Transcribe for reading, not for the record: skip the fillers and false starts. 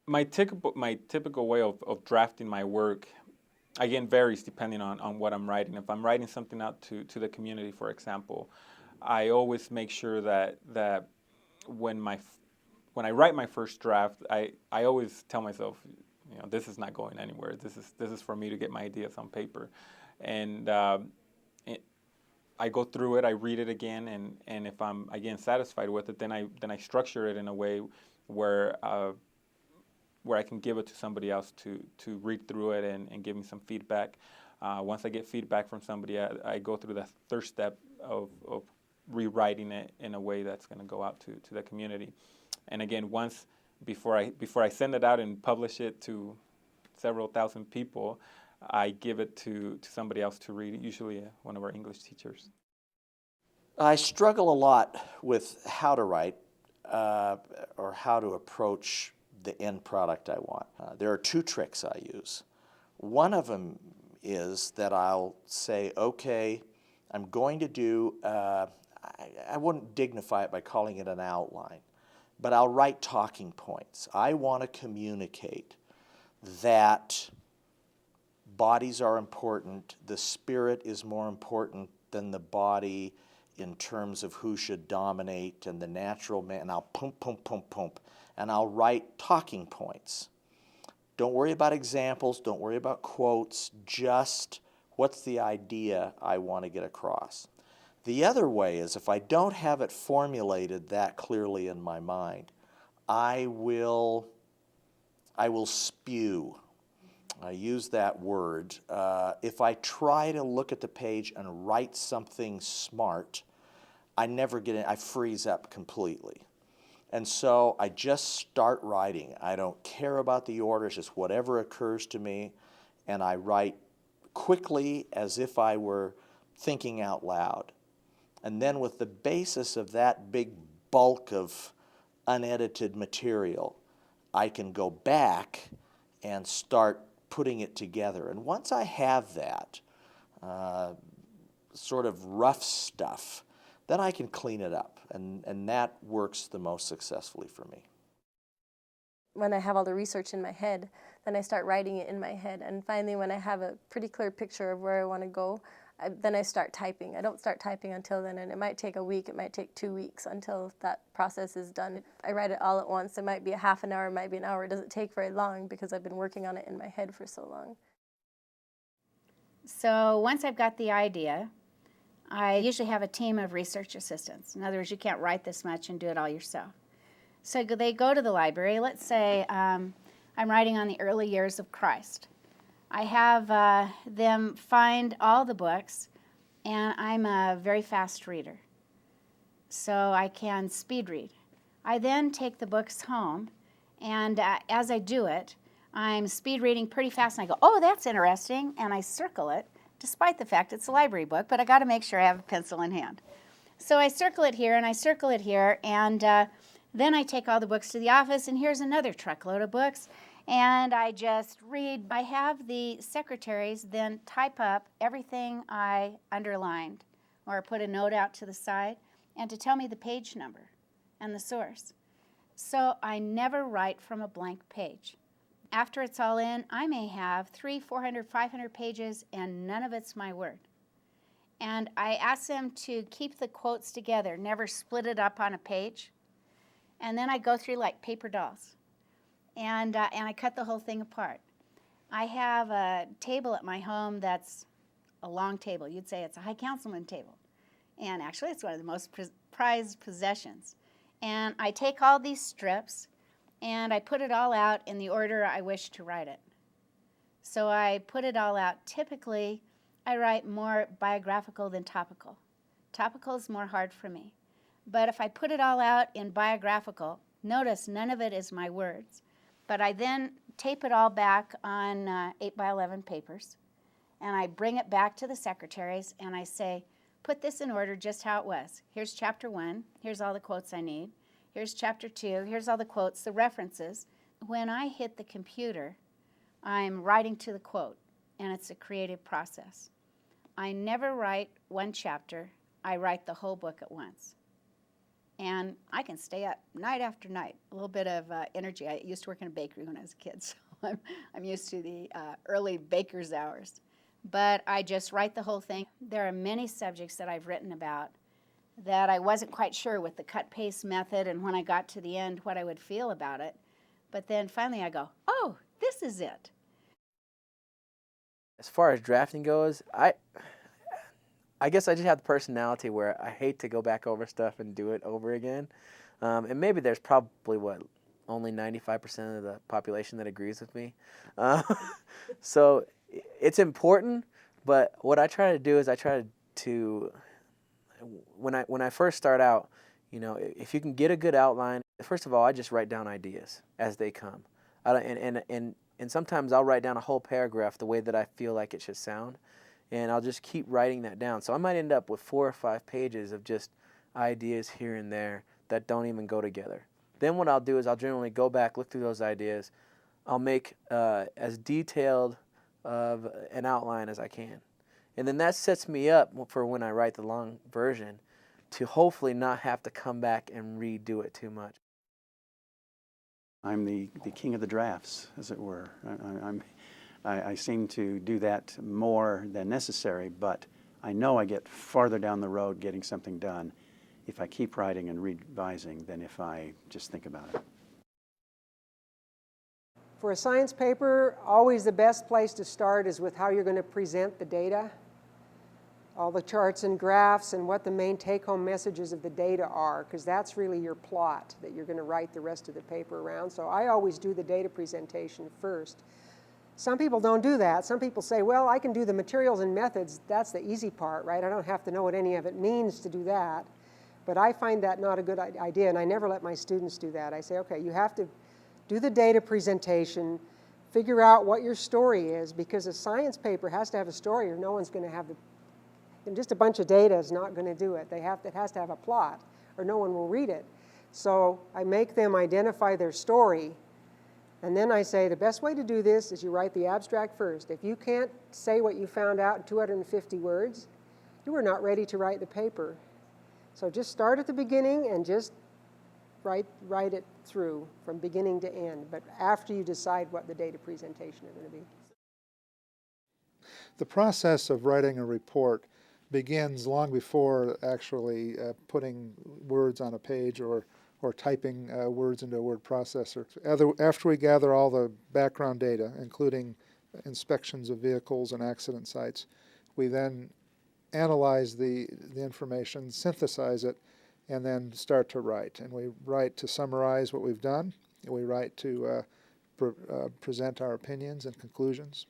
My typical way of drafting my work, again, varies depending on what I'm writing. If I'm writing something out to the community, for example, I always make sure that when my when I write my first draft, I always tell myself, this is not going anywhere. This is for me to get my ideas on paper, and it, I go through it, I read it again, and if I'm again satisfied with it, then I structure it in a way where where I can give it to somebody else to read through it and give me some feedback. Once I get feedback from somebody, I go through the third step of rewriting it in a way that's going to go out to the community. And again, once before I send it out and publish it to several thousand people, I give it to somebody else to read, usually one of our English teachers. I struggle a lot with how to write or how to approach the end product I want. There are two tricks I use. One of them is that I'll say, okay, I'm going to do, I wouldn't dignify it by calling it an outline, but I'll write talking points. I want to communicate that bodies are important, the spirit is more important than the body in terms of who should dominate and the natural man, and I'll pump, and I'll write talking points. Don't worry about examples, don't worry about quotes, just what's the idea I want to get across. The other way is if I don't have it formulated that clearly in my mind, I will spew. I use that word. If I try to look at the page and write something smart, I never get it. I freeze up completely. And so I just start writing. I don't care about the order, it's just whatever occurs to me, and I write quickly as if I were thinking out loud. And then with the basis of that big bulk of unedited material, I can go back and start putting it together. And once I have that sort of rough stuff, then I can clean it up, and that works the most successfully for me. When I have all the research in my head, then I start writing it in my head. And finally, when I have a pretty clear picture of where I want to go, then I start typing. I don't start typing until then, and it might take a week, it might take 2 weeks until that process is done. I write it all at once. It might be a half an hour, it might be an hour. It doesn't take very long because I've been working on it in my head for so long. So once I've got the idea, I usually have a team of research assistants. In other words, you can't write this much and do it all yourself. So they go to the library. Let's say I'm writing on the early years of Christ. I have them find all the books, and I'm a very fast reader, so I can speed read. I then take the books home, and as I do it, I'm speed reading pretty fast, and I go, oh, that's interesting, and I circle it, despite the fact it's a library book, but I got to make sure I have a pencil in hand. So I circle it here, and I circle it here, and then I take all the books to the office, and here's another truckload of books, and I just read. I have the secretaries then type up everything I underlined or put a note out to the side and to tell me the page number and the source. So I never write from a blank page. After it's all in, I may have 300, 400, 500 pages and none of it's my word. And I ask them to keep the quotes together, never split it up on a page. And then I go through like paper dolls. And I cut the whole thing apart. I have a table at my home that's a long table. You'd say it's a high councilman table. And actually, it's one of the most prized possessions. And I take all these strips, and I put it all out in the order I wish to write it. So I put it all out. Typically, I write more biographical than topical. Topical is more hard for me. But if I put it all out in biographical, notice none of it is my words. But I then tape it all back on 8x11 papers, and I bring it back to the secretaries, and I say, put this in order just how it was. Here's chapter 1. Here's all the quotes I need. Here's chapter 2. Here's all the quotes, the references. When I hit the computer, I'm writing to the quote, and it's a creative process. I never write one chapter. I write the whole book at once. and I can stay up night after night. A little bit of energy. I used to work in a bakery when I was a kid, so I'm used to the early baker's hours. But I just write the whole thing. There are many subjects that I've written about that I wasn't quite sure with the cut-paste method and when I got to the end what I would feel about it. But then finally I go, oh, this is it. As far as drafting goes, I guess I just have the personality where I hate to go back over stuff and do it over again. And maybe there's probably, only 95% of the population that agrees with me. So it's important, but what I try to do is I try to when I first start out, if you can get a good outline, first of all, I just write down ideas as they come. And sometimes I'll write down a whole paragraph the way that I feel like it should sound, and I'll just keep writing that down. So I might end up with 4 or 5 pages of just ideas here and there that don't even go together. Then what I'll do is I'll generally go back, look through those ideas. I'll make as detailed of an outline as I can. And then that sets me up for when I write the long version to hopefully not have to come back and redo it too much. I'm the king of the drafts, as it were. I seem to do that more than necessary, but I know I get farther down the road getting something done if I keep writing and revising than if I just think about it. For a science paper, always the best place to start is with how you're going to present the data, all the charts and graphs, and what the main take-home messages of the data are, because that's really your plot that you're going to write the rest of the paper around. So I always do the data presentation first. Some people don't do that. Some people say, well, I can do the materials and methods. That's the easy part, right? I don't have to know what any of it means to do that. But I find that not a good idea, and I never let my students do that. I say, okay, you have to do the data presentation, figure out what your story is, because a science paper has to have a story or no one's going to have the, and just a bunch of data is not going to do it. It has to have a plot or no one will read it. So I make them identify their story, and then I say the best way to do this is you write the abstract first. If you can't say what you found out in 250 words, you are not ready to write the paper. So just start at the beginning and just write it through from beginning to end, but after you decide what the data presentation is going to be. The process of writing a report begins long before actually putting words on a page or typing words into a word processor. After we gather all the background data, including inspections of vehicles and accident sites, we then analyze the information, synthesize it, and then start to write. And we write to summarize what we've done, and we write to present our opinions and conclusions.